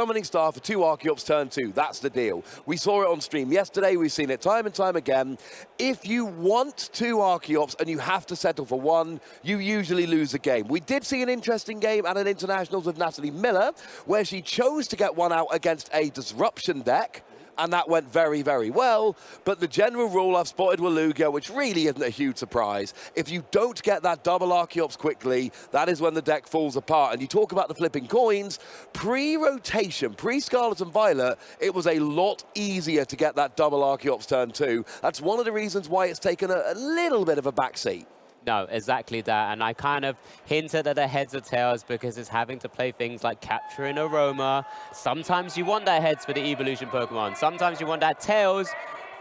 Summoning Star for 2 Archeops turn 2, that's the deal. We saw it on stream yesterday, we've seen it time and time again. If you want 2 Archeops and you have to settle for 1, you usually lose the game. We did see an interesting game at an Internationals with Natalie Miller, where she chose to get 1 out against a Disruption deck, and that went very, very well. But the general rule I've spotted with Lugia, which really isn't a huge surprise, if you don't get that double Archeops quickly, that is when the deck falls apart. And you talk about the flipping coins, pre-rotation, pre-Scarlet and Violet, it was a lot easier to get that double Archeops turn 2. That's one of the reasons why it's taken a little bit of a backseat. No, exactly that. And I kind of hinted at the heads or tails because it's having to play things like Capturing Aroma. Sometimes you want that heads for the evolution Pokemon. Sometimes you want that tails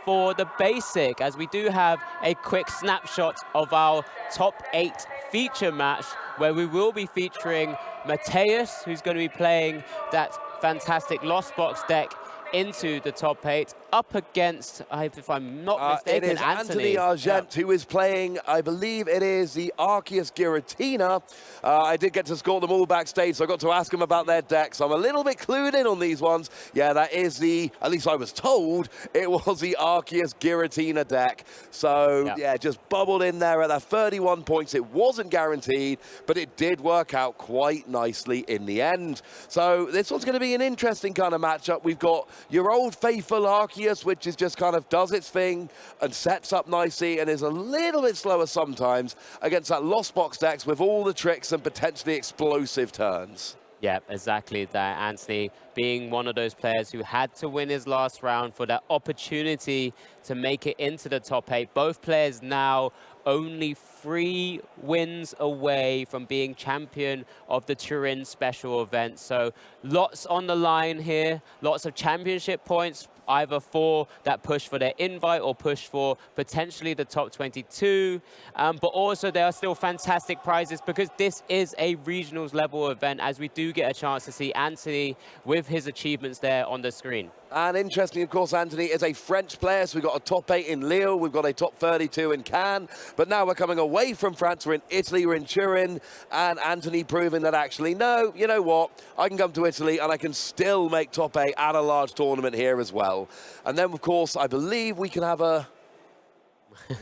for the basic, as we do have a quick snapshot of our top 8 feature match, where we will be featuring Mateus, who's going to be playing that fantastic Lost Box deck into the top 8, up against, if I'm not mistaken, it is Anthony Argent, who is playing, I believe it is the Arceus Giratina. I did get to score them all backstage, so I got to ask them about their decks. I'm a little bit clued in on these ones. Yeah, that is the, at least I was told, it was the Arceus Giratina deck. So, yeah, just bubbled in there at that 31 points. It wasn't guaranteed, but it did work out quite nicely in the end. So this one's going to be an interesting kind of matchup. We've got your old faithful Arceus, which is just kind of does its thing and sets up nicely and is a little bit slower sometimes against that Lost Box decks with all the tricks and potentially explosive turns. Yeah, exactly that. Anthony being one of those players who had to win his last round for that opportunity to make it into the top 8. Both players now only 3 wins away from being champion of the Turin special event. So lots on the line here, lots of championship points, either for that push for their invite or push for potentially the top 22. But also there are still fantastic prizes because this is a regionals level event, as we do get a chance to see Anthony with his achievements there on the screen. And interesting, of course, Anthony is a French player, so we've got a top 8 in Lille, we've got a top 32 in Cannes, but now we're coming away from France, we're in Italy, we're in Turin, and Anthony proving that actually, no, you know what, I can come to Italy and I can still make top 8 at a large tournament here as well. And then, of course, I believe we can have a...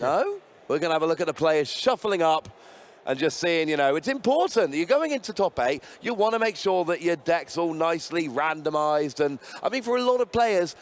No? We're going to have a look at the players shuffling up and just seeing, you know, it's important. You're going into top 8, you want to make sure that your deck's all nicely randomized. And I mean, for a lot of players,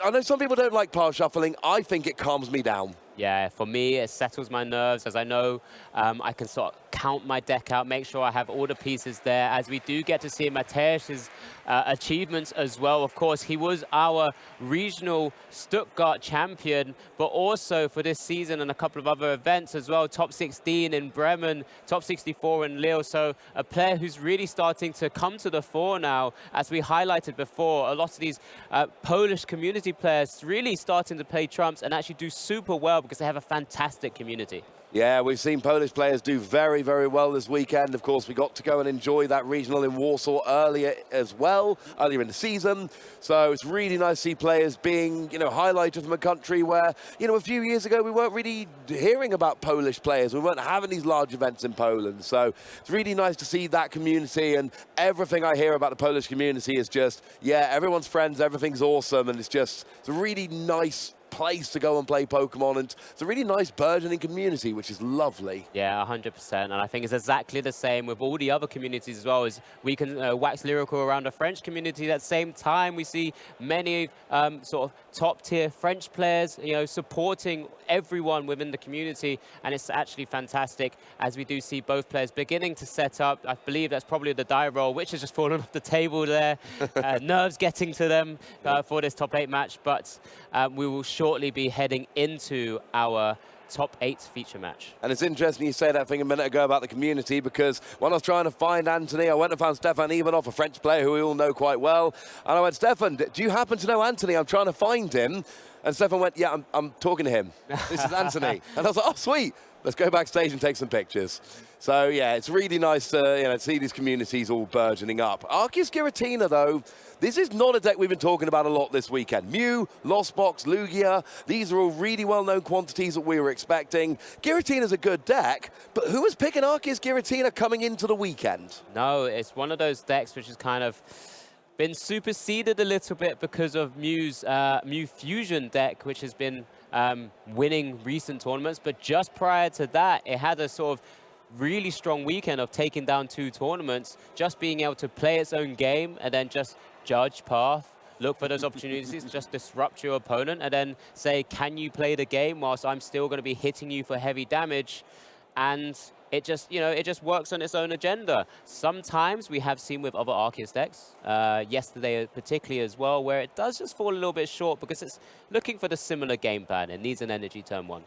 I know some people don't like pile shuffling. I think it calms me down. Yeah, for me, it settles my nerves, as I know I can sort of count my deck out, make sure I have all the pieces there, as we do get to see Mateus's achievements as well. Of course, he was our regional Stuttgart champion, but also for this season and a couple of other events as well, top 16 in Bremen, top 64 in Lille. So a player who's really starting to come to the fore now, as we highlighted before. A lot of these Polish community players really starting to play trumps and actually do super well because they have a fantastic community. Yeah, we've seen Polish players do very, very well this weekend. Of course, we got to go and enjoy that regional in Warsaw earlier as well, earlier in the season. So it's really nice to see players being, you know, highlighted from a country where, you know, a few years ago we weren't really hearing about Polish players. We weren't having these large events in Poland. So it's really nice to see that community, and everything I hear about the Polish community is just, yeah, everyone's friends, everything's awesome, and it's a really nice place to go and play Pokemon, and it's a really nice burgeoning community, which is lovely. Yeah, 100%, and I think it's exactly the same with all the other communities as well. As we can wax lyrical around the French community, at the same time we see many sort of top-tier French players, you know, supporting everyone within the community, and it's actually fantastic as we do see both players beginning to set up. I believe that's probably the die roll, which has just fallen off the table there. Nerves getting to them for this top 8 match, but we will shortly be heading into our top 8 feature match. And it's interesting you say that thing a minute ago about the community, because when I was trying to find Anthony, I went and found Stefan Ivanov, a French player who we all know quite well. And I went, Stefan, do you happen to know Anthony? I'm trying to find him. And Stefan went, yeah, I'm talking to him. This is Anthony. And I was like, oh, sweet. Let's go backstage and take some pictures. So, yeah, it's really nice to, you know, see these communities all burgeoning up. Arceus Giratina, though, this is not a deck we've been talking about a lot this weekend. Mew, Lost Box, Lugia, these are all really well-known quantities that we were expecting. Giratina's a good deck, but who was picking Arceus Giratina coming into the weekend? No, it's one of those decks which is kind of been superseded a little bit because of Mew's Mew Fusion deck, which has been winning recent tournaments. But just prior to that, it had a sort of really strong weekend of taking down 2 tournaments, just being able to play its own game and then just judge path, look for those opportunities, just disrupt your opponent, and then say, can you play the game whilst I'm still going to be hitting you for heavy damage? And it just, it just works on its own agenda. Sometimes we have seen with other Arceus decks, yesterday particularly as well, where it does just fall a little bit short because it's looking for the similar game plan. It needs an energy turn 1.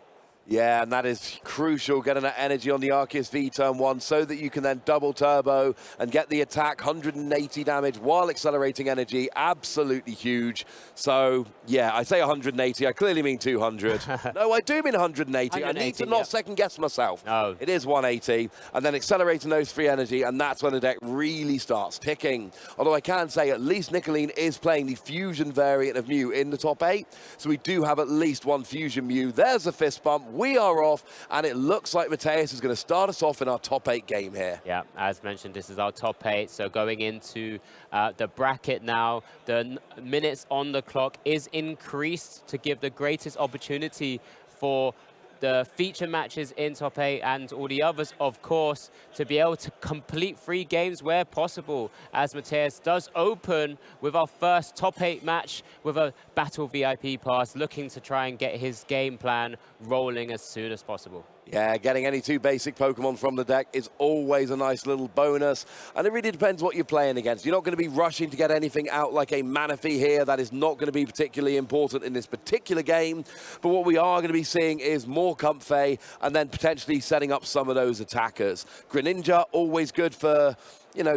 Yeah, and that is crucial, getting that energy on the Arceus V turn 1 so that you can then double turbo and get the attack, 180 damage while accelerating energy, absolutely huge. So, yeah, I say 180, I clearly mean 200. No, I do mean 180. I need to not second guess myself. Oh. It is 180, and then accelerating those 3 energy, and that's when the deck really starts ticking. Although I can say at least Nicolene is playing the Fusion variant of Mew in the top 8, so we do have at least 1 Fusion Mew. There's a fist bump. We are off, and it looks like Mateus is going to start us off in our top 8 game here. Yeah, as mentioned, this is our top 8. So going into the bracket now, the minutes on the clock is increased to give the greatest opportunity for the feature matches in top 8 and all the others, of course, to be able to complete 3 games where possible, as Mateus does open with our first top 8 match with a Battle VIP pass, looking to try and get his game plan rolling as soon as possible. Yeah, getting any 2 basic Pokemon from the deck is always a nice little bonus, and it really depends what you're playing against. You're not going to be rushing to get anything out like a Manaphy here. That is not going to be particularly important in this particular game, but what we are going to be seeing is more Comfey and then potentially setting up some of those attackers. Greninja, always good for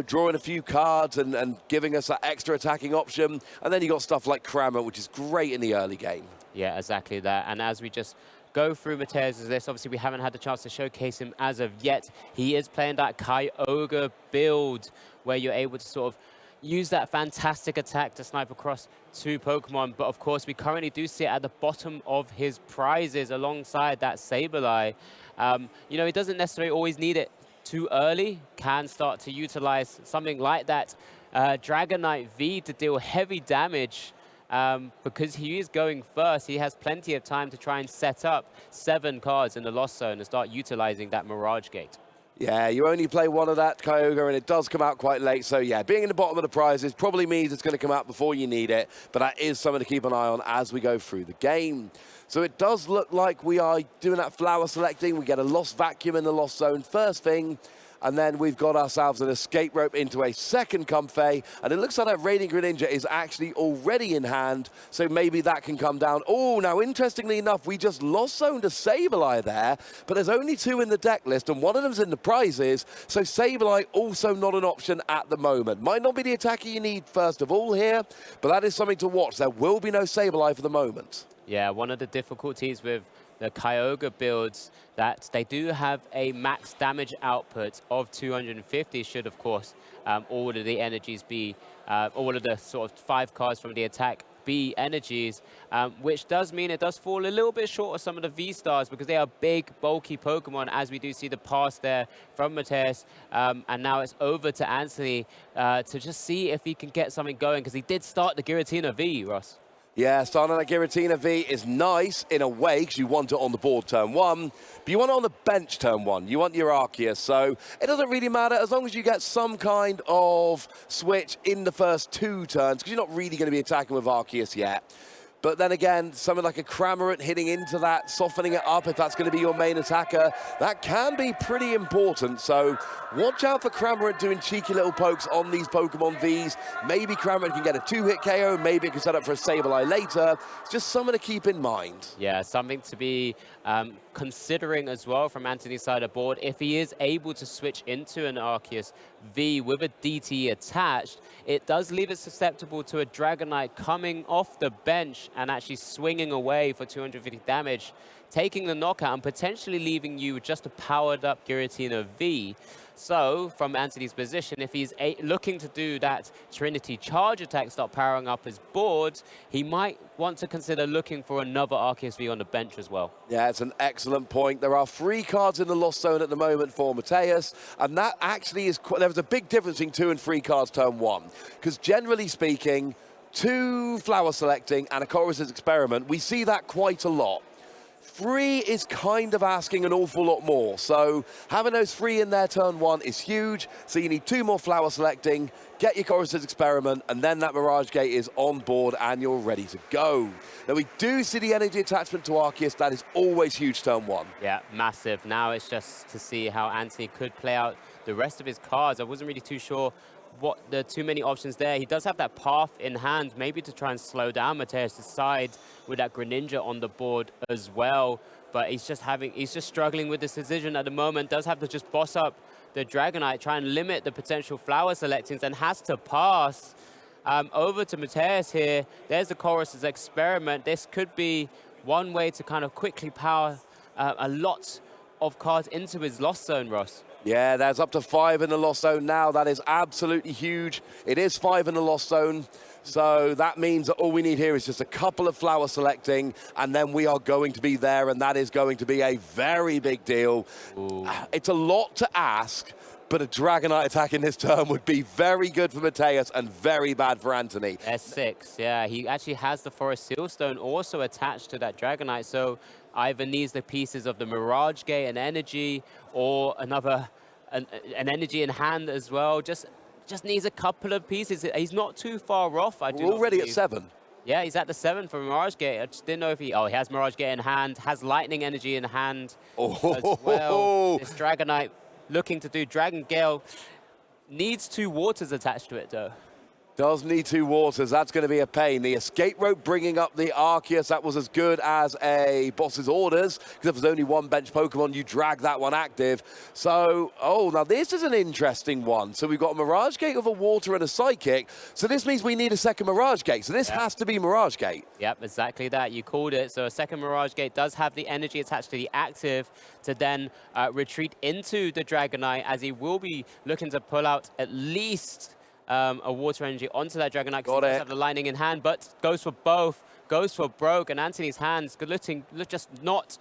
drawing a few cards and giving us that extra attacking option, and then you got stuff like Kramer, which is great in the early game. Yeah, exactly that, and as we just go through Mateus' list. Obviously, we haven't had the chance to showcase him as of yet. He is playing that Kyogre build where you're able to sort of use that fantastic attack to snipe across 2 Pokemon. But of course, we currently do see it at the bottom of his prizes alongside that Sableye. He doesn't necessarily always need it too early. Can start to utilize something like that Dragonite V to deal heavy damage. Because he is going first, he has plenty of time to try and set up 7 cards in the Lost Zone and start utilizing that Mirage Gate. Yeah, you only play 1 of that Kyogre, and it does come out quite late. So, yeah, being in the bottom of the prizes probably means it's going to come out before you need it. But that is something to keep an eye on as we go through the game. So it does look like we are doing that flower selecting. We get a Lost Vacuum in the Lost Zone first thing. And then we've got ourselves an escape rope into a second Comfey. And it looks like that Radiant Greninja is actually already in hand. So maybe that can come down. Oh, now, interestingly enough, we just Lost Zoned a Sableye there. But there's only 2 in the deck list, and one of them's in the prizes. So Sableye also not an option at the moment. Might not be the attacker you need first of all here, but that is something to watch. There will be no Sableye for the moment. Yeah, one of the difficulties with the Kyogre builds that they do have a max damage output of 250 should, of course, all of the energies be, all of the sort of 5 cards from the attack be energies, which does mean it does fall a little bit short of some of the V-Stars because they are big, bulky Pokemon, as we do see the pass there from Mateus. And now it's over to Anthony to just see if he can get something going, because he did start the Giratina V, Ross. Yeah, starting that Giratina V is nice in a way because you want it on the board turn 1, but you want it on the bench turn 1. You want your Arceus, so it doesn't really matter as long as you get some kind of switch in the first 2 turns, because you're not really going to be attacking with Arceus yet. But then again, something like a Cramorant hitting into that, softening it up if that's going to be your main attacker, that can be pretty important. So watch out for Cramorant doing cheeky little pokes on these Pokemon Vs. Maybe Cramorant can get a 2-hit KO, maybe it can set up for a Sableye later. It's just something to keep in mind. Yeah, something to be considering as well from Anthony's side of board. If he is able to switch into an Arceus V with a DT attached, it does leave it susceptible to a Dragonite coming off the bench and actually swinging away for 250 damage taking the knockout and potentially leaving you with just a powered-up Giratina V. So, from Anthony's position, if he's looking to do that Trinity charge attack, start powering up his board, he might want to consider looking for another Arceus V on the bench as well. Yeah, it's an excellent point. There are 3 cards in the Lost Zone at the moment for Mateus, and that actually is, there's a big difference between 2 and 3 cards turn 1. Because generally speaking, 2 flower selecting and a Chorus's Experiment, we see that quite a lot. 3 is kind of asking an awful lot more. So having those 3 in there turn 1 is huge. So you need 2 more flower selecting, get your Chorus's Experiment, and then that Mirage Gate is on board and you're ready to go. Now we do see the energy attachment to Arceus. That is always huge turn 1. Yeah, massive. Now it's just to see how Anthony could play out the rest of his cards. I wasn't really too sure what the too many options there. He does have that path in hand, maybe to try and slow down Mateus' side with that Greninja on the board as well. But he's just struggling with this decision at the moment. Does have to just boss up the Dragonite, try and limit the potential flower selectings, and has to pass over to Mateus here. There's the Chorus's Experiment. This could be one way to kind of quickly power a lot of cards into his Lost Zone, Ross. Yeah, there's up to 5 in the Lost Zone now. That is absolutely huge. It is 5 in the Lost Zone. So that means that all we need here is just a couple of flower selecting, and then we are going to be there, and that is going to be a very big deal. Ooh. It's a lot to ask, but a Dragonite attack in this turn would be very good for Mateus and very bad for Anthony. S6, yeah. He actually has the Forest Sealstone also attached to that Dragonite, so either needs the pieces of the Mirage Gate and energy, or an energy in hand as well. Just needs a couple of pieces. He's not too far off. We're already at 7. Yeah, he's at the 7 for Mirage Gate. I just didn't know if he has Mirage Gate in hand, has Lightning Energy in hand as well. This Dragonite looking to do Dragon Gale. Needs 2 waters attached to it, though. Does need 2 waters. That's going to be a pain. The escape rope bringing up the Arceus, that was as good as a boss's orders, because if there's only 1 bench Pokemon, you drag that one active. So, now this is an interesting one. So we've got a Mirage Gate with a water and a Psychic. So this means we need a second Mirage Gate. So this has to be Mirage Gate. Yep, exactly that. You called it. So a second Mirage Gate does have the energy attached to the active to then retreat into the Dragonite, as he will be looking to pull out at least a water energy onto that Dragonite, because he does have the Lightning in hand, but goes for both, goes for broke, and Anthony's hands just not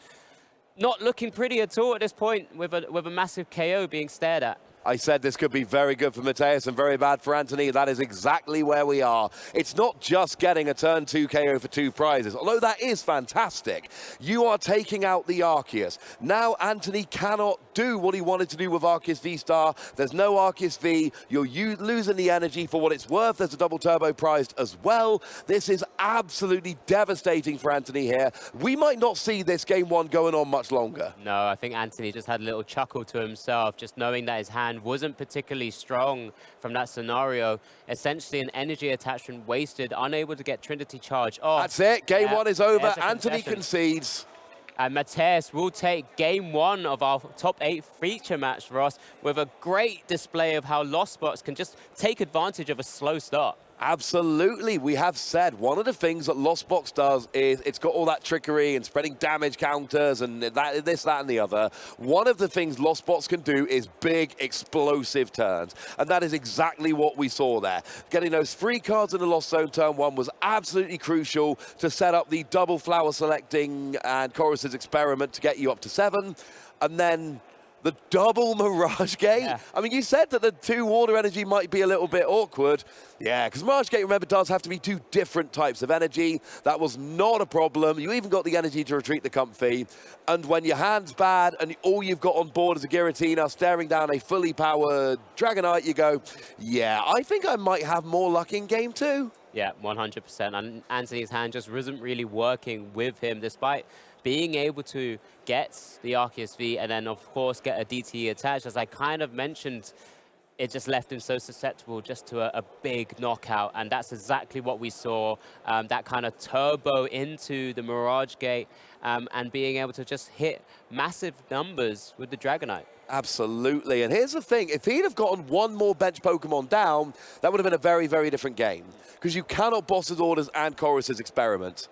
looking pretty at all at this point, with a massive KO being stared at. I said this could be very good for Mateus and very bad for Anthony. That is exactly where we are. It's not just getting a turn 2 KO for 2 prizes, although that is fantastic. You are taking out the Arceus. Now Anthony cannot do what he wanted to do with Arceus V-Star. There's no Arceus V. You're losing the energy for what it's worth. There's a double turbo prize as well. This is absolutely devastating for Anthony here. We might not see this game 1 going on much longer. No, I think Anthony just had a little chuckle to himself, just knowing that his hand wasn't particularly strong from that scenario. Essentially an energy attachment wasted, unable to get Trinity Charge off. That's it. Game 1 is over. Anthony concedes. And Mateus will take game 1 of our top 8 feature match, Ross, with a great display of how Lost Box can just take advantage of a slow start. Absolutely. We have said one of the things that Lost Box does is it's got all that trickery and spreading damage counters and this, that, and the other. One of the things Lost Box can do is big, explosive turns. And that is exactly what we saw there. Getting those 3 cards in the Lost Zone turn 1 was absolutely crucial to set up the double flower selecting and Chorus's Experiment to get you up to 7. And then the double Mirage Gate. Yeah. I mean, you said that the 2 water energy might be a little bit awkward. Yeah, because Mirage Gate, remember, does have to be 2 different types of energy. That was not a problem. You even got the energy to retreat the Comfy. And when your hand's bad and all you've got on board is a Giratina staring down a fully powered Dragonite, you go, yeah, I think I might have more luck in game 2. Yeah, 100%. And Anthony's hand just wasn't really working with him, despite being able to get the Arceus V and then, of course, get a DTE attached. As I kind of mentioned, it just left him so susceptible just to a big knockout. And that's exactly what we saw, that kind of turbo into the Mirage Gate and being able to just hit massive numbers with the Dragonite. Absolutely. And here's the thing. If he'd have gotten 1 more bench Pokemon down, that would have been a very, very different game. Because you cannot boss his orders and Chorus's Experiment.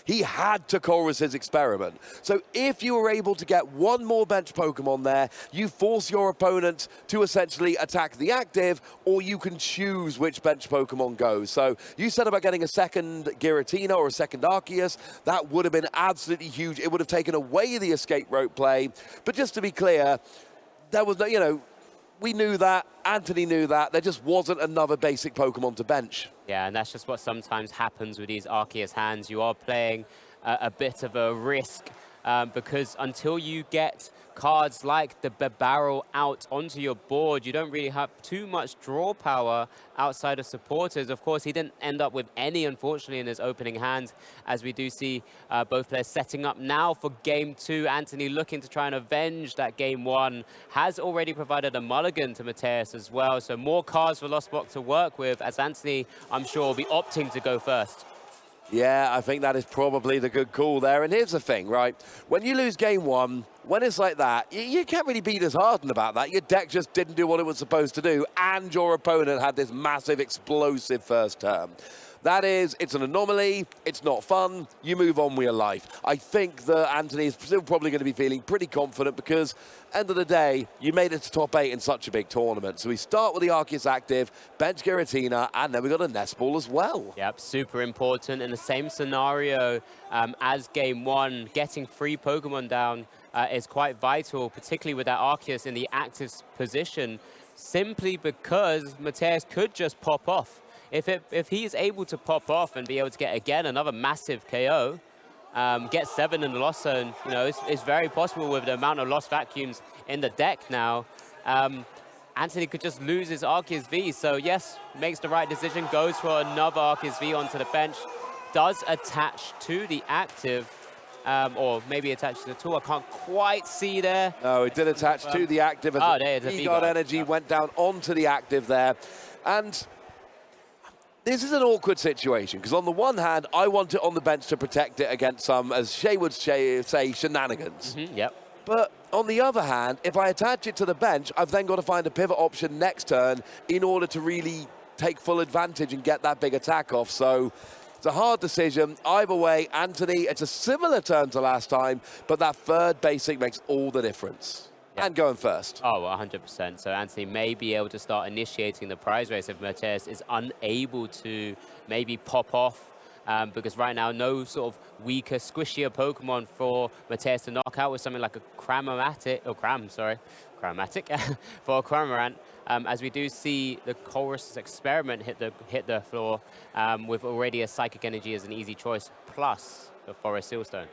He had to chorus his experiment. So if you were able to get one more bench Pokemon there, you force your opponent to essentially attack the active, or you can choose which bench Pokemon goes. So you said about getting a second Giratina or a second Arceus. That would have been absolutely huge. It would have taken away the escape rope play. But just to be clear, there was no, you know, we knew that, Anthony knew that, there just wasn't another basic Pokemon to bench. Yeah, and that's just what sometimes happens with these Arceus hands. You are playing a bit of a risk because until you get cards like the barrel out onto your board, you don't really have too much draw power outside of supporters. Of course, he didn't end up with any, unfortunately, in his opening hand, as we do see both players setting up now for game 2. Anthony looking to try and avenge that game 1, has already provided a mulligan to Mateus as well, so more cards for Lost Box to work with, as Anthony, I'm sure, will be opting to go first. Yeah, I think that is probably the good call there. And here's the thing, right? When you lose game 1, when it's like that, you can't really be disheartened about that. Your deck just didn't do what it was supposed to do, and your opponent had this massive, explosive first turn. That is, it's an anomaly, it's not fun, you move on with your life. I think that Anthony is still probably going to be feeling pretty confident because, end of the day, you made it to top 8 in such a big tournament. So we start with the Arceus active, bench Giratina, and then we got a Nest Ball as well. Yep, super important. In the same scenario as game 1, getting 3 Pokemon down is quite vital, particularly with that Arceus in the active position, simply because Mateus could just pop off. If he's able to pop off and be able to get, again, another massive KO, get 7 in the Lost Zone, you know, it's very possible with the amount of Lost Vacuums in the deck now. Anthony could just lose his Arceus V. So, yes, makes the right decision, goes for another Arceus V onto the bench, does attach to the active, or maybe attach to the tool. I can't quite see there. No, it did attach to the active. As there's a V-Guard energy went down onto the active there. And this is an awkward situation, because on the one hand, I want it on the bench to protect it against some, as Shay would say, shenanigans. Yep. But on the other hand, if I attach it to the bench, I've then got to find a pivot option next turn in order to really take full advantage and get that big attack off. So it's a hard decision. Either way, Anthony, it's a similar turn to last time, but that third basic makes all the difference. Yep. And going first. Oh, 100%. So Anthony may be able to start initiating the prize race if Mateus is unable to maybe pop off, because right now no sort of weaker, squishier Pokemon for Mateus to knock out with something like a Cramomatic, for a Cramorant, as we do see the Chorus Experiment hit the floor with already a Psychic Energy as an easy choice, plus the Forest Sealstone.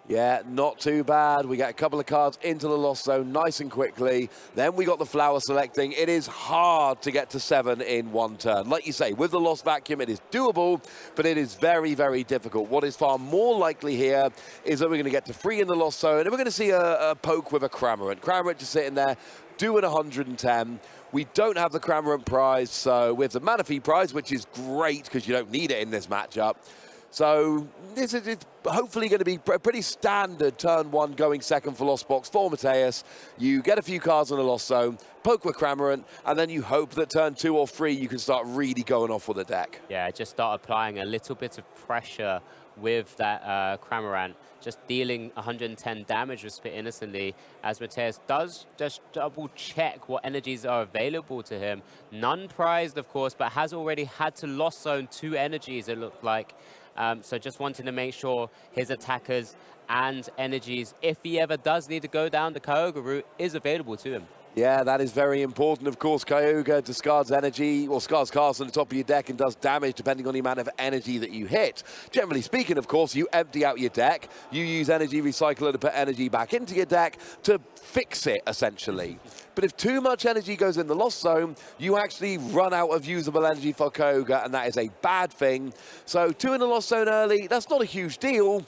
Yeah, not too bad. We get a couple of cards into the Lost Zone nice and quickly. Then we got the Flower Selecting. It is hard to get to 7 in one turn. Like you say, with the Lost Vacuum, it is doable, but it is very, very difficult. What is far more likely here is that we're going to get to 3 in the Lost Zone, and we're going to see a poke with a Cramorant. Cramorant just sitting there, doing 110. We don't have the Cramorant prize, so we have the Manaphy prize, which is great because you don't need it in this matchup. So this is hopefully going to be a pretty standard turn 1 going second for Lost Box for Mateus. You get a few cards in the Lost Zone, poke with Cramorant, and then you hope that turn 2 or 3 you can start really going off with the deck. Yeah, just start applying a little bit of pressure with that Cramorant, just dealing 110 damage with Spit Innocently, as Mateus does just double check what energies are available to him. None prized, of course, but has already had to Lost Zone 2 energies, it looked like. So just wanting to make sure his attackers and energies, if he ever does need to go down the Kyogre route, is available to him. Yeah, that is very important. Of course, Kyogre discards energy, or discards cards on the top of your deck and does damage depending on the amount of energy that you hit. Generally speaking, of course, you empty out your deck. You use Energy Recycler to put energy back into your deck to fix it, essentially. But if too much energy goes in the Lost Zone, you actually run out of usable energy for Kyogre, and that is a bad thing. So 2 in the Lost Zone early, that's not a huge deal.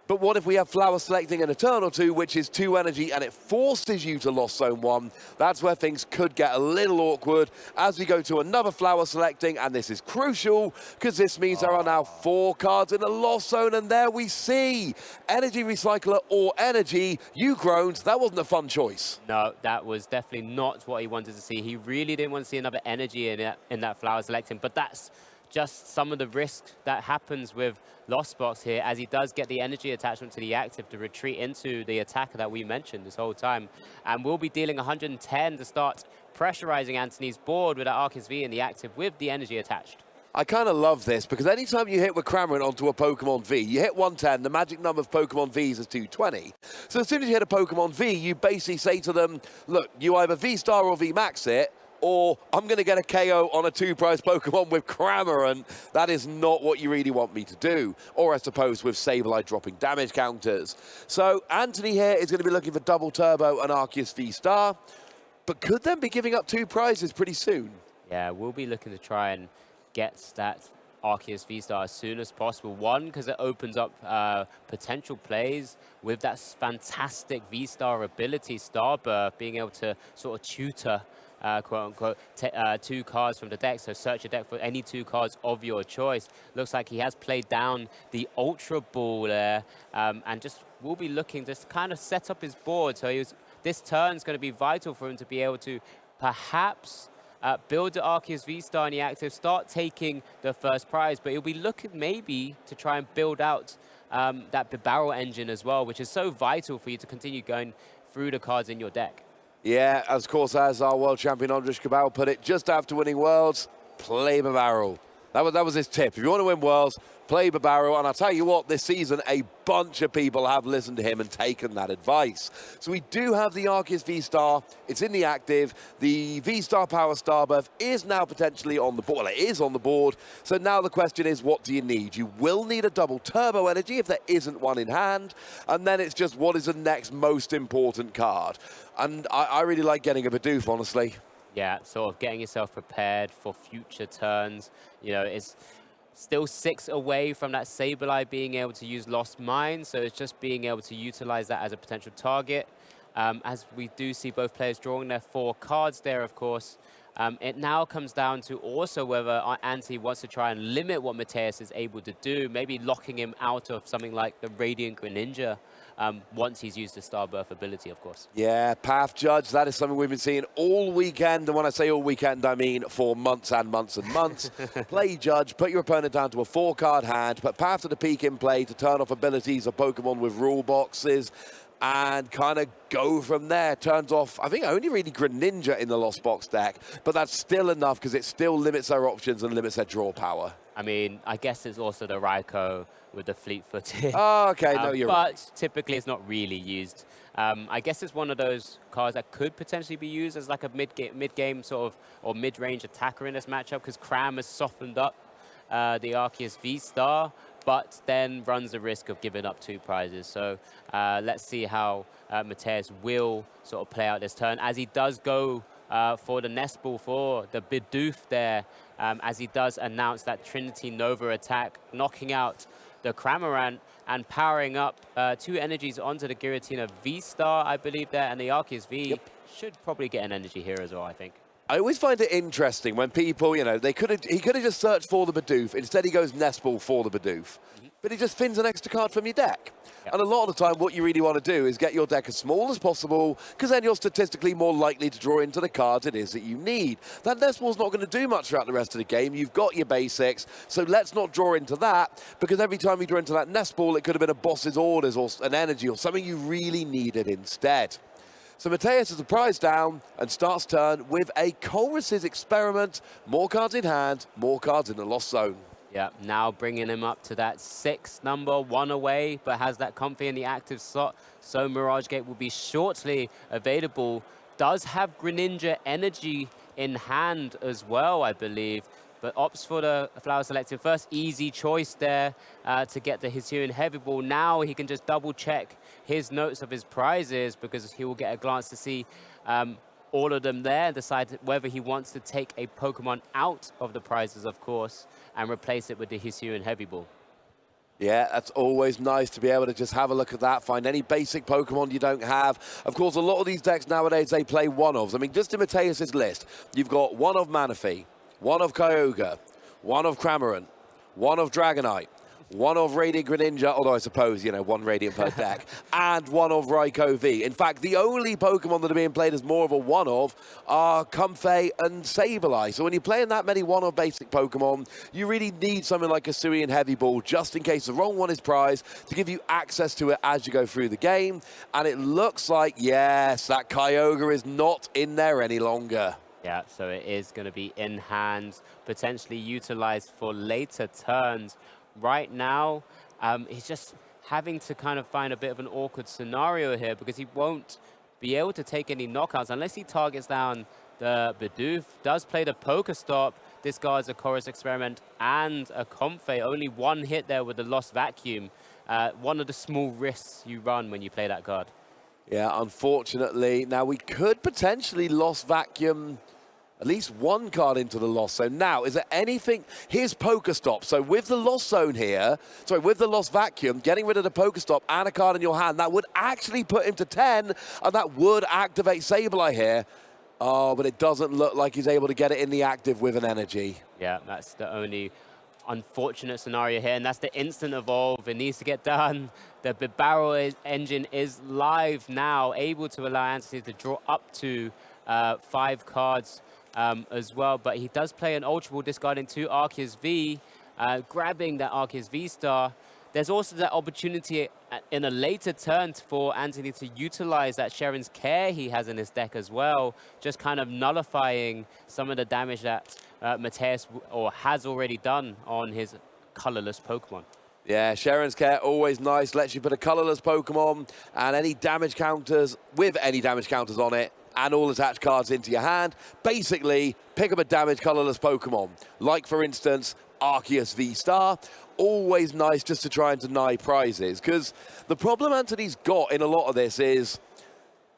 But what if we have Flower Selecting in a turn or 2, which is 2 energy, and it forces you to Lost Zone 1? That's where things could get a little awkward as we go to another Flower Selecting, and this is crucial, because this means there are now 4 cards in the Lost Zone, and there we see Energy Recycler or Energy. You groaned, that wasn't a fun choice. No, that was definitely not what he wanted to see. He really didn't want to see another energy in that Flower Selecting, but that's just some of the risk that happens with Lost Box here, as he does get the energy attachment to the active to retreat into the attacker that we mentioned this whole time. And we'll be dealing 110 to start pressurizing Anthony's board with that Arceus V in the active with the energy attached. I kind of love this, because anytime you hit with Cramorant onto a Pokemon V, you hit 110, the magic number of Pokemon Vs is 220. So as soon as you hit a Pokemon V, you basically say to them, look, you either V-Star or V-Max it, or I'm going to get a KO on a 2-prize Pokemon with Cramorant. That is not what you really want me to do. Or I suppose with Sableye dropping damage counters. So Anthony here is going to be looking for double turbo and Arceus V-Star, but could then be giving up 2 prizes pretty soon. Yeah, we'll be looking to try and get that Arceus V-Star as soon as possible. One, because it opens up potential plays with that fantastic V-Star ability, Starbirth, being able to sort of tutor, quote-unquote, 2 cards from the deck. So search your deck for any 2 cards of your choice. Looks like he has played down the Ultra Ball there, and just will be looking to kind of set up his board. So this turn is going to be vital for him to be able to perhaps build the Arceus V-Star in the active, start taking the first prize, but he'll be looking maybe to try and build out that barrel engine as well, which is so vital for you to continue going through the cards in your deck. Yeah, of course, as our world champion Andres Cabal put it, just after winning Worlds, play the barrel. That was his tip. If you want to win Worlds, play the barrel. And I'll tell you what, this season, a bunch of people have listened to him and taken that advice. So we do have the Arceus V-Star. It's in the active. The V-Star Power Starbirth is now potentially on the board. Well, it is on the board. So now the question is, what do you need? You will need a double turbo energy if there isn't one in hand. And then it's just, what is the next most important card? And I really like getting a Bidoof, honestly. Yeah, sort of getting yourself prepared for future turns. You know, it's still 6 away from that Sableye being able to use Lost Mine, so it's just being able to utilize that as a potential target. As we do see both players drawing their 4 cards there, of course. It now comes down to also whether Anthony wants to try and limit what Mateus is able to do, maybe locking him out of something like the Radiant Greninja. Once he's used the Starbirth ability, of course. Yeah, Path Judge, that is something we've been seeing all weekend. And when I say all weekend, I mean for months and months and months. Play Judge, put your opponent down to a 4-card hand, put Path to the peak in play to turn off abilities of Pokemon with rule boxes, and kind of go from there. Turns off, I think, only really Greninja in the Lost Box deck, but that's still enough because it still limits their options and limits their draw power. I mean, I guess it's also the Raikou with the fleet-footed. Oh, okay, no, you're right. But typically it's not really used. I guess it's one of those cards that could potentially be used as like a mid-game sort of, or mid-range attacker in this matchup, because Cram has softened up the Arceus V-Star, but then runs the risk of giving up 2 prizes. So let's see how Mateus will sort of play out this turn, as he does go for the Nest Ball for the Bidoof there, as he does announce that Trinity Nova attack, knocking out the Cramorant and powering up 2 energies onto the Giratina V-Star, I believe there, and the Arceus V should probably get an energy here as well, I think. I always find it interesting when people, you know, he could have just searched for the Bidoof. Instead, he goes Nest Ball for the Bidoof. But he just fins an extra card from your deck. And a lot of the time, what you really want to do is get your deck as small as possible, because then you're statistically more likely to draw into the cards it is that you need. That Nest Ball's not going to do much throughout the rest of the game. You've got your basics, so let's not draw into that, because every time you draw into that Nest Ball, it could have been a boss's orders or an energy or something you really needed instead. So Mateus is a prize down and starts turn with a Colress's Experiment. More cards in hand, more cards in the Lost Zone. Yeah, now bringing him up to that 6 number, 1 away, but has that Comfy in the active slot. So Mirage Gate will be shortly available. Does have Greninja energy in hand as well, I believe, but opts for the Flower Selective. First easy choice there to get the Hisuian Heavy Ball. Now he can just double check his notes of his prizes, because he will get a glance to see all of them there and decide whether he wants to take a Pokemon out of the prizes, of course, and replace it with the Hisuian Heavy Ball. Yeah, that's always nice to be able to just have a look at that, find any basic Pokemon you don't have. Of course, a lot of these decks nowadays, they play one-ofs. I mean, just in Mateus's list, you've got 1 of Manaphy, 1 of Kyogre, 1 of Cramorant, 1 of Dragonite, one of Radiant Greninja, although I suppose, you know, one Radiant per deck, and one of Raikou V. In fact, the only Pokemon that are being played as more of a one of are Comfey and Sableye. So when you're playing that many one of basic Pokemon, you really need something like a Syrian Heavy Ball, just in case the wrong one is prized, to give you access to it as you go through the game. And it looks like, yes, that Kyogre is not in there any longer. Yeah, so it is going to be in hand, potentially utilized for later turns. Right now, he's just having to kind of find a bit of an awkward scenario here because he won't be able to take any knockouts unless he targets down the Bidoof. Does play the Pokestop, discards a Chorus Experiment and a Comfey. Only one hit there with the Lost Vacuum. One of the small risks you run when you play that card. Yeah, unfortunately. Now, we could potentially Lost Vacuum at least one card into the Lost Zone. Now, is there anything... Here's Pokestop. So with the Lost Zone here, sorry, with the Lost Vacuum, getting rid of the Pokestop and a card in your hand, that would actually put him to 10, and that would activate Sableye here. Oh, but it doesn't look like he's able to get it in the active with an energy. Yeah, that's the only unfortunate scenario here, and that's the instant evolve. It needs to get done. The barrel engine is live now, able to allow Anthony to draw up to 5 cards as well, but he does play an Ultra Ball, discarding 2 Arceus V, grabbing that Arceus V-Star. There's also that opportunity in a later turn for Anthony to utilize that Sharon's Care he has in his deck as well, just kind of nullifying some of the damage that Mateus has already done on his colorless Pokemon. Yeah, Sharon's Care, always nice. Lets you put a colorless Pokemon and any damage counters, with any damage counters on it, and all attached cards into your hand. Basically, pick up a damaged colorless Pokemon. Like, for instance, Arceus V-Star. Always nice just to try and deny prizes. Because the problem Anthony's got in a lot of this is,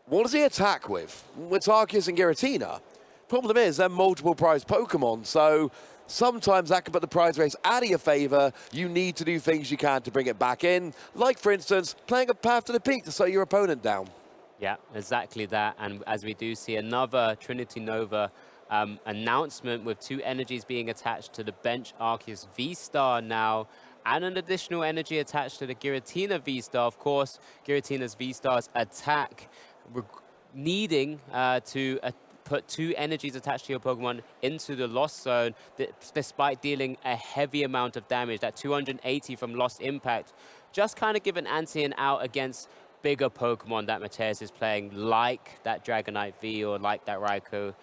what does he attack with? It's Arceus and Giratina. Problem is, they're multiple prize Pokemon, so sometimes that can put the prize race out of your favor. You need to do things you can to bring it back in. Like, for instance, playing a Path to the Peak to slow your opponent down. Yeah, exactly that. And as we do see another Trinity Nova announcement with 2 energies being attached to the bench Arceus V-Star now, and an additional energy attached to the Giratina V-Star. Of course, Giratina's V-Star's attack needing to put 2 energies attached to your Pokemon into the Lost Zone, despite dealing a heavy amount of damage, that 280 from Lost Impact. Just kind of giving Anti an out against bigger Pokemon that Mateus is playing, like that Dragonite V or like that Raikou,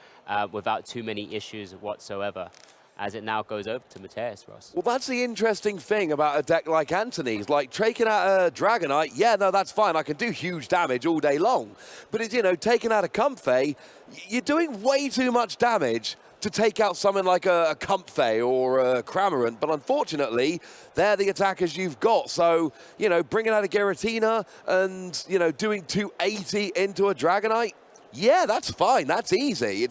without too many issues whatsoever, as it now goes over to Mateus, Ross. Well, that's the interesting thing about a deck like Anthony's. Like, taking out a Dragonite, yeah, no, that's fine. I can do huge damage all day long. But it's, you know, taking out a Comfey, you're doing way too much damage to take out something like a Comfey or a Cramorant, but unfortunately, they're the attackers you've got. So, you know, bringing out a Giratina and, you know, doing 280 into a Dragonite, yeah, that's fine, that's easy.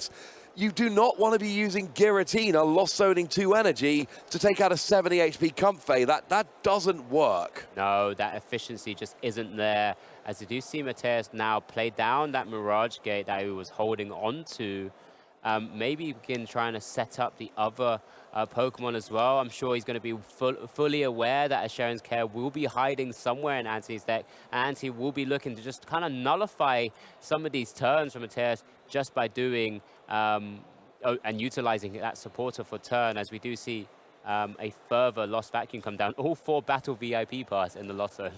You do not want to be using Giratina, Lost Zoning 2 energy, to take out a 70 HP Comfey. That doesn't work. No, that efficiency just isn't there. As you do see Mateus now play down that Mirage Gate that he was holding on to. Maybe begin trying to set up the other Pokemon as well. I'm sure he's going to be fully aware that Sharon's Care will be hiding somewhere in Anthony's deck. And Anthony will be looking to just kind of nullify some of these turns from Mateus just by doing and utilizing that supporter for turn, as we do see a further Lost Vacuum come down. All 4 Battle VIP pass in the Lost Zone.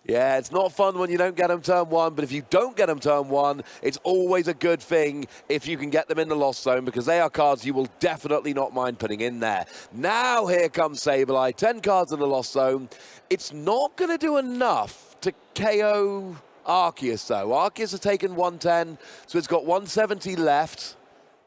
Yeah, it's not fun when you don't get them turn 1, but if you don't get them turn 1, it's always a good thing if you can get them in the Lost Zone, because they are cards you will definitely not mind putting in there. Now here comes Sableye, 10 cards in the Lost Zone. It's not going to do enough to KO Arceus, though. Arceus has taken 110, so it's got 170 left,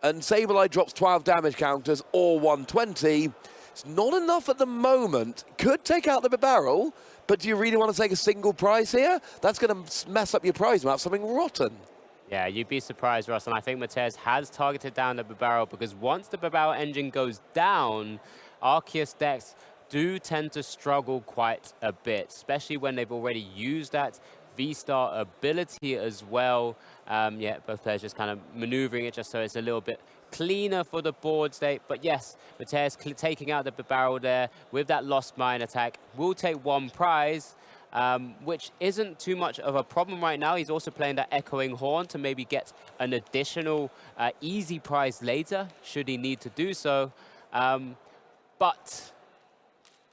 and Sableye drops 12 damage counters, or 120. It's not enough at the moment. Could take out the barrel, but do you really want to take a single prize here? That's going to mess up your prize map, something rotten. Yeah, you'd be surprised, Ross, and I think Mateus has targeted down the barrel, because once the barrel engine goes down, Arceus decks do tend to struggle quite a bit, especially when they've already used that V-Star ability as well. Yeah, both players just kind of maneuvering it just so it's a little bit cleaner for the board state. But yes, Mateus taking out the barrel there with that lost mine attack will take one prize, which isn't too much of a problem right now. He's also playing that Echoing Horn to maybe get an additional easy prize later, should he need to do so. But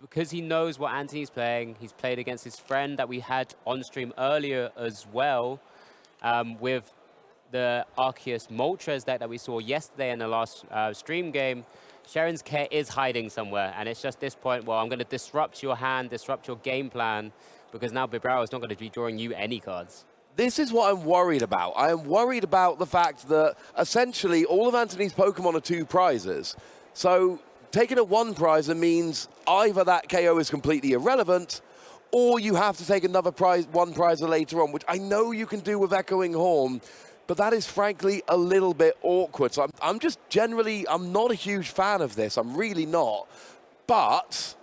because he knows what Anthony's playing, he's played against his friend that we had on stream earlier as well, with the Arceus Moltres deck that we saw yesterday in the last stream game. Sharon's Care is hiding somewhere, and it's just this point, well, I'm going to disrupt your hand, disrupt your game plan, because now Bibarro is not going to be drawing you any cards. This is what I'm worried about. I am worried about the fact that essentially all of Anthony's Pokemon are 2 prizes. So taking a 1 prize means either that KO is completely irrelevant, or you have to take another prize, 1 prize later on, which I know you can do with Echoing Horn, but that is frankly a little bit awkward. So I'm just generally, I'm not a huge fan of this. I'm really not. But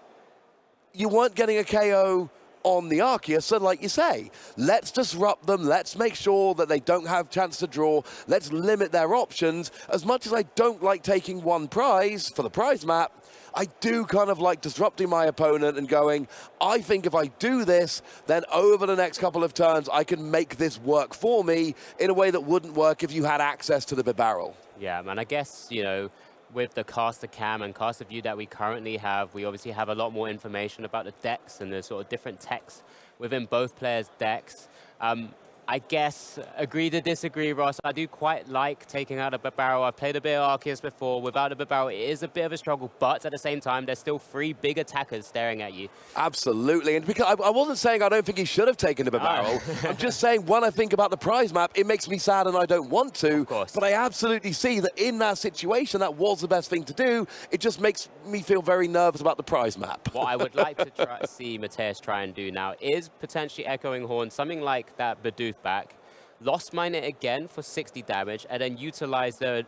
you weren't getting a KO on the Arceus, so like you say, let's disrupt them, let's make sure that they don't have chance to draw, let's limit their options. As much as I don't like taking 1 prize for the prize map, I do kind of like disrupting my opponent and going, I think if I do this, then over the next couple of turns, I can make this work for me in a way that wouldn't work if you had access to the Bibarrel. Yeah, man, I guess, you know, with the caster cam and caster view that we currently have, we obviously have a lot more information about the decks and the sort of different techs within both players' decks. I guess, agree to disagree, Ross. I do quite like taking out a Bibarro. I've played a bit of Arceus before. Without a Bibarro, it is a bit of a struggle, but at the same time, there's still 3 big attackers staring at you. Absolutely, and because I wasn't saying I don't think he should have taken the Bibarro. I'm just saying when I think about the prize map, it makes me sad and I don't want to. Of course. But I absolutely see that in that situation, that was the best thing to do. It just makes me feel very nervous about the prize map. What I would like to see Mateus try and do now is potentially Echoing Horn, something like that Bidoof back, Lost Mine it again for 60 damage, and then utilize the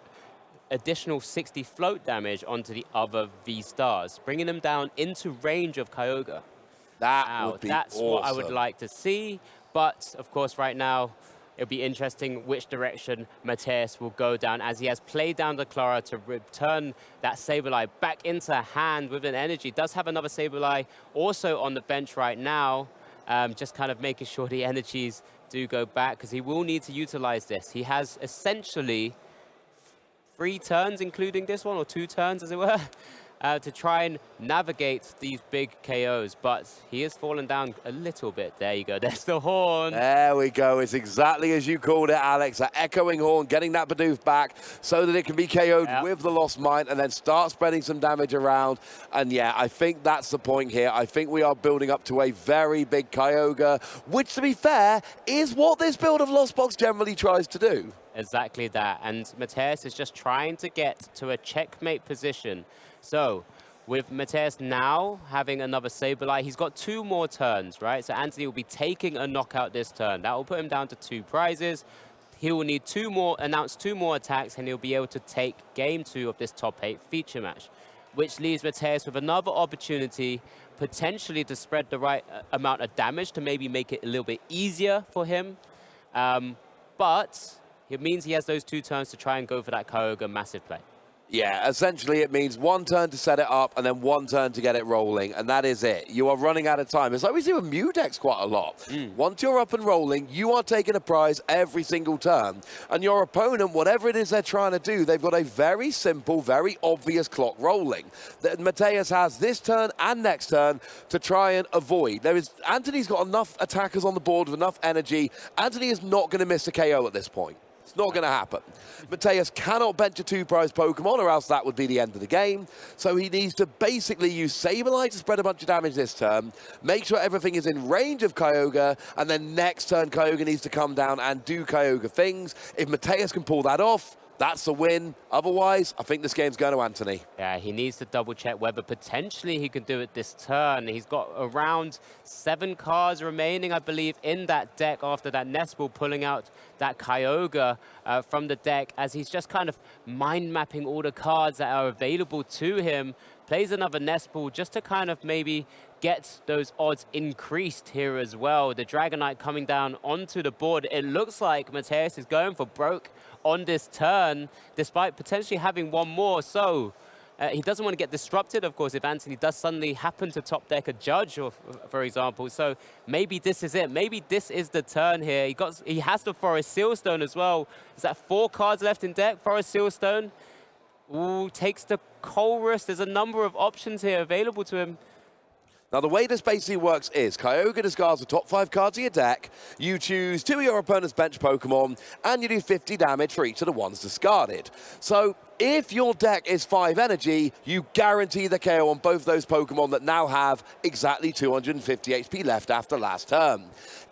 additional 60 float damage onto the other V-Stars, bringing them down into range of Kyogre. That would be That's awesome. what I would like to see, but of course right now it'll be interesting which direction Mateus will go down, as he has played down the Clara to return that Sableye back into hand with an energy. Does have another Sableye also on the bench right now, just kind of making sure the energies do go back, because he will need to utilize this. He has essentially 3 turns, including this one, or 2 turns as it were, to try and navigate these big KOs, but he has fallen down a little bit. There you go, there's the horn. There we go, it's exactly as you called it, Alex. That Echoing Horn, getting that Bidoof back so that it can be KO'd with the Lost Mine and then start spreading some damage around. And yeah, I think that's the point here. I think we are building up to a very big Kyogre, which to be fair, is what this build of Lost Box generally tries to do. Exactly that, and Mateus is just trying to get to a checkmate position. So, with Mateus now having another Sableye, he's got 2 more turns, right? So Anthony will be taking a knockout this turn. That will put him down to 2 prizes. He will need announce 2 more attacks, and he'll be able to take game 2 of this top 8 feature match, which leaves Mateus with another opportunity potentially to spread the right amount of damage to maybe make it a little bit easier for him. But it means he has those 2 turns to try and go for that Kyogre massive play. Yeah, essentially it means 1 turn to set it up and then 1 turn to get it rolling, and that is it. You are running out of time. It's like we see with Mew decks quite a lot. Once you're up and rolling, you are taking a prize every single turn. And your opponent, whatever it is they're trying to do, they've got a very simple, very obvious clock rolling that Mateus has this turn and next turn to try and avoid. Anthony's got enough attackers on the board with enough energy. Anthony is not going to miss a KO at this point. It's not going to happen. Mateus cannot bench a 2-prize Pokemon, or else that would be the end of the game. So he needs to basically use Sableye to spread a bunch of damage this turn, make sure everything is in range of Kyogre, and then next turn Kyogre needs to come down and do Kyogre things. If Mateus can pull that off, that's a win. Otherwise, I think this game's going to Anthony. Yeah, he needs to double check whether potentially he can do it this turn. He's got around 7 cards remaining, I believe, in that deck after that Nest Ball pulling out that Kyogre from the deck, as he's just kind of mind mapping all the cards that are available to him. Plays another Nest Ball just to kind of maybe get those odds increased here as well. The Dragonite coming down onto the board. It looks like Mateus is going for broke on this turn, despite potentially having one more. So he doesn't want to get disrupted, of course, if Anthony does suddenly happen to top deck a Judge, or, for example. So maybe this is it. Maybe this is the turn here. He has the Forest Sealstone as well. Is that 4 cards left in deck? Forest Sealstone. Ooh, takes the Colress. There's a number of options here available to him. Now, the way this basically works is Kyogre discards the top 5 cards of your deck, you choose 2 of your opponent's bench Pokemon, and you do 50 damage for each of the ones discarded. So, if your deck is 5 energy, you guarantee the KO on both those Pokemon that now have exactly 250 HP left after last turn.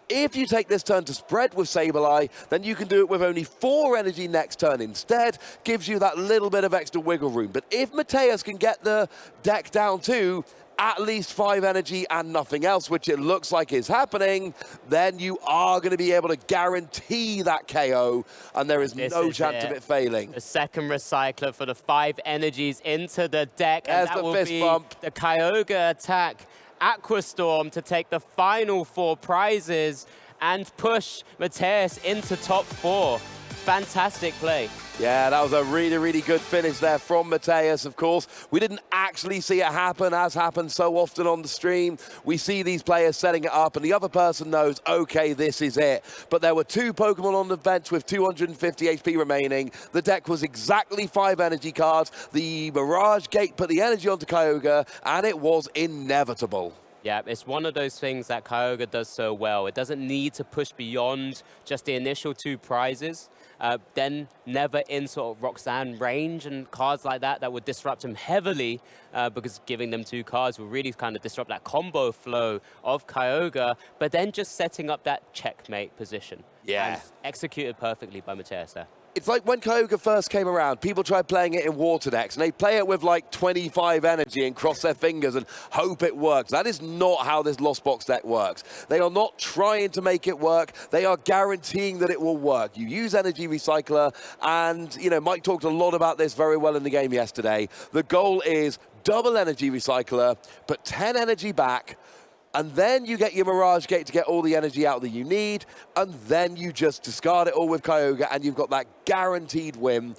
If you take this turn to spread with Sableye, then you can do it with only 4 energy next turn instead. Gives you that little bit of extra wiggle room. But if Mateus can get the deck down to at least 5 energy and nothing else, which it looks like is happening, then you are going to be able to guarantee that KO, and there is no chance of it failing. A second recycler for the 5 energies into the deck, There's and that the will fist be bump. the Kyogre attack. Aqua Storm to take the final 4 prizes and push Mateus into top 4. Fantastic play. Yeah, that was a really, really good finish there from Mateus, of course. We didn't actually see it happen, as happens so often on the stream. We see these players setting it up, and the other person knows, okay, this is it. But there were 2 Pokemon on the bench with 250 HP remaining. The deck was exactly 5 energy cards. The Mirage Gate put the energy onto Kyogre, and it was inevitable. Yeah, it's one of those things that Kyogre does so well. It doesn't need to push beyond just the initial 2 prizes. Then never in sort of Roxanne range and cards like that would disrupt him heavily, because giving them 2 cards will really kind of disrupt that combo flow of Kyogre, but then just setting up that checkmate position. Yeah. And executed perfectly by Mateus there. It's like when Kyogre first came around, people tried playing it in water decks, and they play it with like 25 energy and cross their fingers and hope it works. That is not how this Lost Box deck works. They are not trying to make it work. They are guaranteeing that it will work. You use Energy Recycler, and, you know, Mike talked a lot about this very well in the game yesterday. The goal is double Energy Recycler, put 10 energy back, and then you get your Mirage Gate to get all the energy out that you need, and then you just discard it all with Kyogre, and you've got that guaranteed win.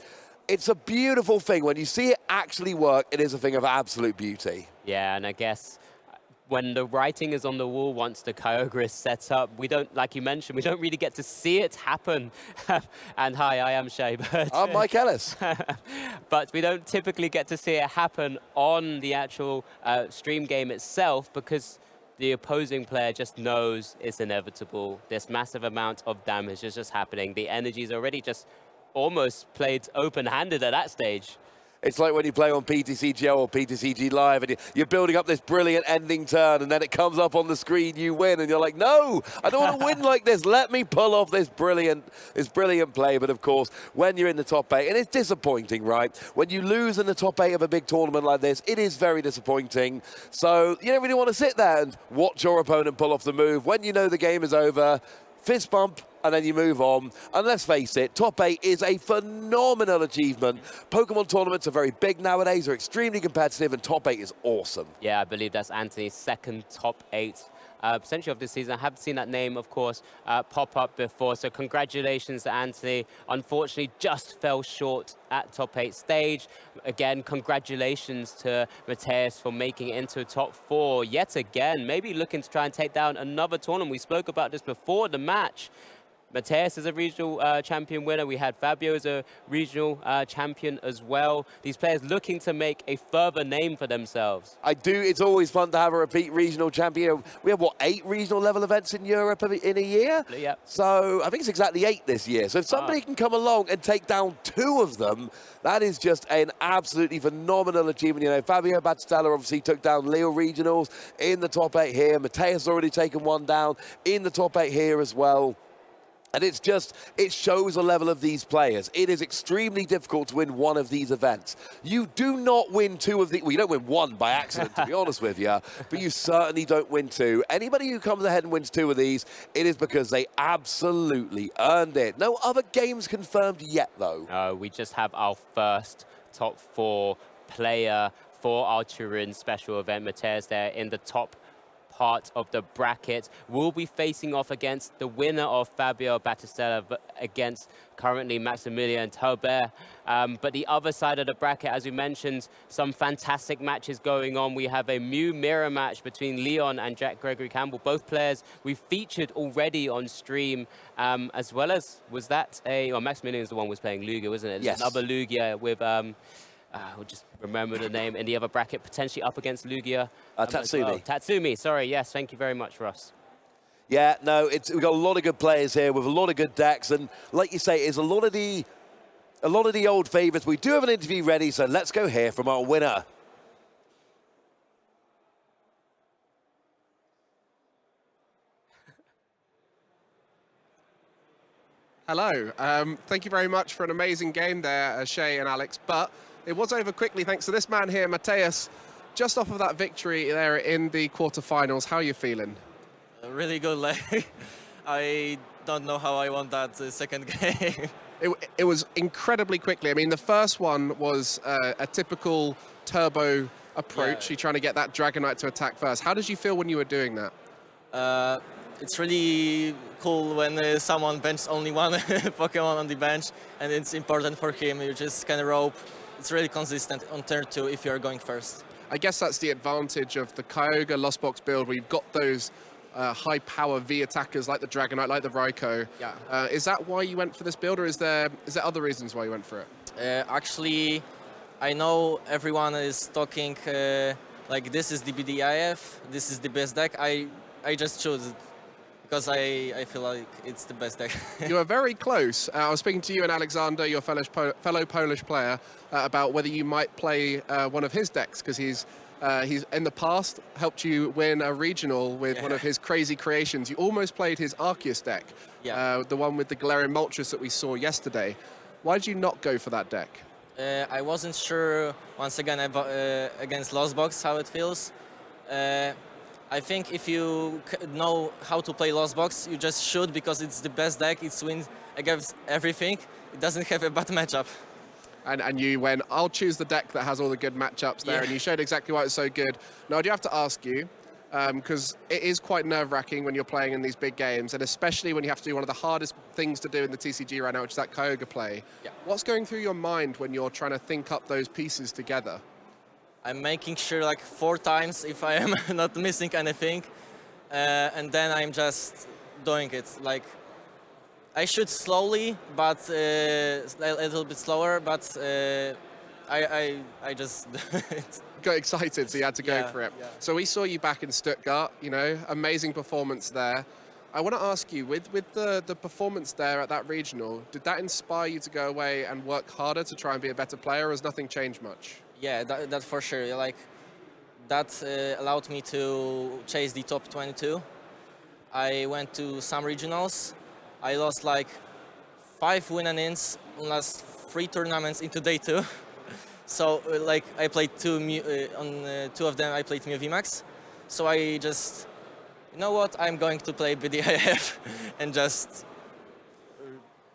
It's a beautiful thing. When you see it actually work, it is a thing of absolute beauty. Yeah, and I guess when the writing is on the wall, once the Kyogre is set up, we don't, like you mentioned, we don't really get to see it happen. And hi, I am Shay. I'm Mike Ellis. But we don't typically get to see it happen on the actual stream game itself, because the opposing player just knows it's inevitable. This massive amount of damage is just happening. The energy is already just almost played open-handed at that stage. It's like when you play on PTCGO or PTCG Live, and you're building up this brilliant ending turn, and then it comes up on the screen, you win, and you're like, no, I don't want to win like this. Let me pull off this brilliant play. But of course, when you're in the top 8, and it's disappointing, right? When you lose in the top 8 of a big tournament like this, it is very disappointing. So you don't really want to sit there and watch your opponent pull off the move. When you know the game is over, fist bump, and then you move on. And let's face it, top 8 is a phenomenal achievement. Pokemon tournaments are very big nowadays, they're extremely competitive, and top 8 is awesome. Yeah, I believe that's Anthony's second top 8 potentially of this season. I have seen that name, of course, pop up before. So congratulations to Anthony. Unfortunately, just fell short at top 8 stage. Again, congratulations to Mateus for making it into top 4 yet again. Maybe looking to try and take down another tournament. We spoke about this before the match. Mateus is a regional champion winner. We had Fabio as a regional champion as well. These players looking to make a further name for themselves. I do. It's always fun to have a repeat regional champion. We have, what, 8 regional level events in Europe in a year? Yep. So I think it's exactly 8 this year. So if somebody can come along and take down 2 of them, that is just an absolutely phenomenal achievement. You know, Fabio Battistella obviously took down Lille regionals in the top 8 here. Mateus has already taken one down in the top 8 here as well. And it's just, it shows a level of these players. It is extremely difficult to win one of these events. You do not win 2 of the, well, you don't win 1 by accident, to be honest with you, but you certainly don't win 2. Anybody who comes ahead and wins 2 of these, it is because they absolutely earned it. No other games confirmed yet, though. We just have our first top 4 player for our Turin special event. Mateus there in the top part of the bracket. We'll be facing off against the winner of Fabio Battistella against currently Maximilian Taubert. But the other side of the bracket, as we mentioned, some fantastic matches going on. We have a Mew mirror match between Leon and Jack Gregory Campbell, both players we've featured already on stream, as well as, was that well, Maximilian's the one who was playing Lugia, wasn't it? Yes. Another Lugia with, we'll just remember the name, in the other bracket, potentially up against Lugia. Tatsumi. Well. Tatsumi, sorry, yes, thank you very much, Ross. Yeah, no, we've got a lot of good players here with a lot of good decks, and like you say, it's a lot of the old favourites. We do have an interview ready, so let's go hear from our winner. Hello. Thank you very much for an amazing game there, Shay and Alex. But it was over quickly thanks to this man here, Mateus, just off of that victory there in the quarterfinals. How are you feeling? Really good. Like, I don't know how I won that second game. It was incredibly quickly. I mean, the first one was a typical turbo approach. Yeah. You're trying to get that Dragonite to attack first. How did you feel when you were doing that? It's really cool when someone benches only one Pokemon on the bench, and it's important for him. You just can rope. It's really consistent on turn 2 if you're going first. I guess that's the advantage of the Kyogre Lost Box build, where you've got those high-power V attackers like the Dragonite, like the Raikou. Yeah. Is that why you went for this build, or is there other reasons why you went for it? Actually, I know everyone is talking like this is the BDIF, this is the best deck. I just chose it because I feel like it's the best deck. You are very close. I was speaking to you and Alexander, your fellow Polish player, about whether you might play one of his decks, because he's in the past helped you win a regional with one of his crazy creations. You almost played his Arceus deck, the one with the Galarian Moltres that we saw yesterday. Why did you not go for that deck? I wasn't sure, once again, against Lost Box, how it feels. I think if you know how to play Lost Box, you just should, because it's the best deck. It wins against everything. It doesn't have a bad matchup. And you went, I'll choose the deck that has all the good matchups there, and you showed exactly why it's so good. Now, I do have to ask you, because it is quite nerve-wracking when you're playing in these big games, and especially when you have to do one of the hardest things to do in the TCG right now, which is that Kyogre play. Yeah. What's going through your mind when you're trying to think up those pieces together? I'm making sure like 4 times if I am not missing anything, and then I'm just doing it. Like, I shoot slowly, but a little bit slower, but I just Got excited, so you had to go for it. Yeah. So we saw you back in Stuttgart, you know, amazing performance there. I want to ask you, with the performance there at that regional, did that inspire you to go away and work harder to try and be a better player, or has nothing changed much? Yeah, that for sure. Like, that allowed me to chase the top 22. I went to some regionals. I lost like 5 win-and-ins in last 3 tournaments into day 2. So like I played 2 on 2 of them. I played Mew VMAX. So I just, you know what? I'm going to play BDIF and just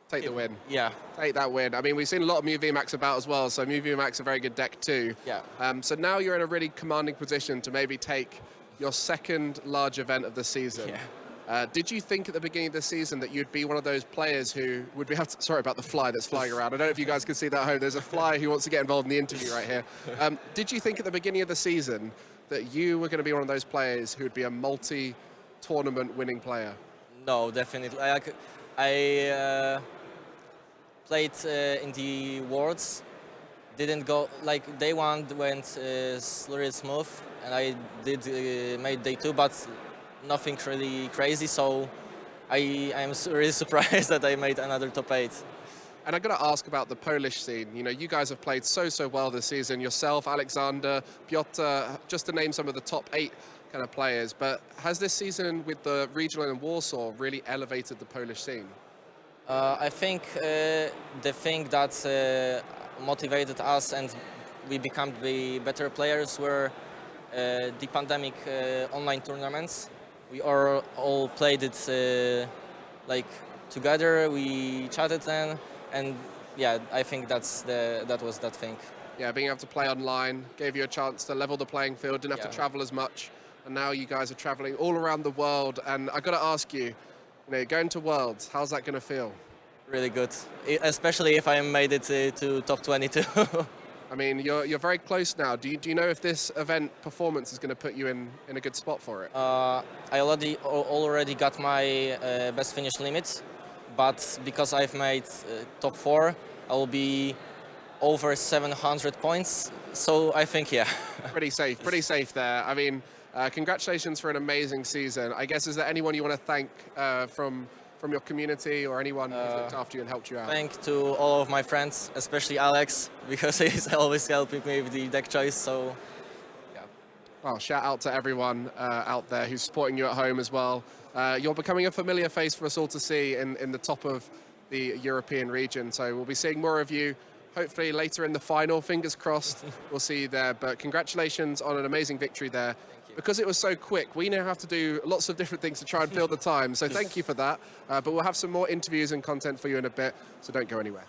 Take the win. Yeah. Take that win. I mean, we've seen a lot of Mew VMAX about as well, so Mew VMAX a very good deck too. Yeah. So now you're in a really commanding position to maybe take your second large event of the season. Yeah. Did you think at the beginning of the season that you'd be one of those players who would be sorry about the fly that's flying around. I don't know if you guys can see that at home. There's a fly who wants to get involved in the interview right here. Did you think at the beginning of the season that you were going to be one of those players who would be a multi-tournament winning player? No, definitely. I played in the Worlds. Didn't go, like, day 1 went really smooth, and I did made day 2, but nothing really crazy, so I am really surprised that I made another top 8. And I've got to ask about the Polish scene. You know, you guys have played so well this season. Yourself, Alexander, Piotr, just to name some of the top 8 kind of players. But has this season with the regional in Warsaw really elevated the Polish scene? I think the thing that motivated us and we become the better players were the pandemic online tournaments. We all played it like together. We chatted then, and yeah, I think that was that thing. Yeah, being able to play online gave you a chance to level the playing field, didn't have to travel as much. and now you guys are traveling all around the world. And I got to ask you, going to Worlds, how's that going to feel? Really good, especially if I made it to top 22. I mean, you're very close now. Do you know if this event performance is going to put you in a good spot for it? I already got my best finish limit, but because I've made top 4, I will be over 700 points. So I think, yeah. Pretty safe there. I mean, congratulations for an amazing season. I guess, is there anyone you want to thank from your community or anyone who's looked after you and helped you out? Thank to all of my friends, especially Alex, because he's always helping me with the deck choice. So, yeah. Well, shout out to everyone out there who's supporting you at home as well. You're becoming a familiar face for us all to see in the top of the European region. So we'll be seeing more of you, hopefully later in the final. Fingers crossed, we'll see you there. But congratulations on an amazing victory there. Because it was so quick, we now have to do lots of different things to try and fill the time. So thank you for that. But we'll have some more interviews and content for you in a bit, so don't go anywhere.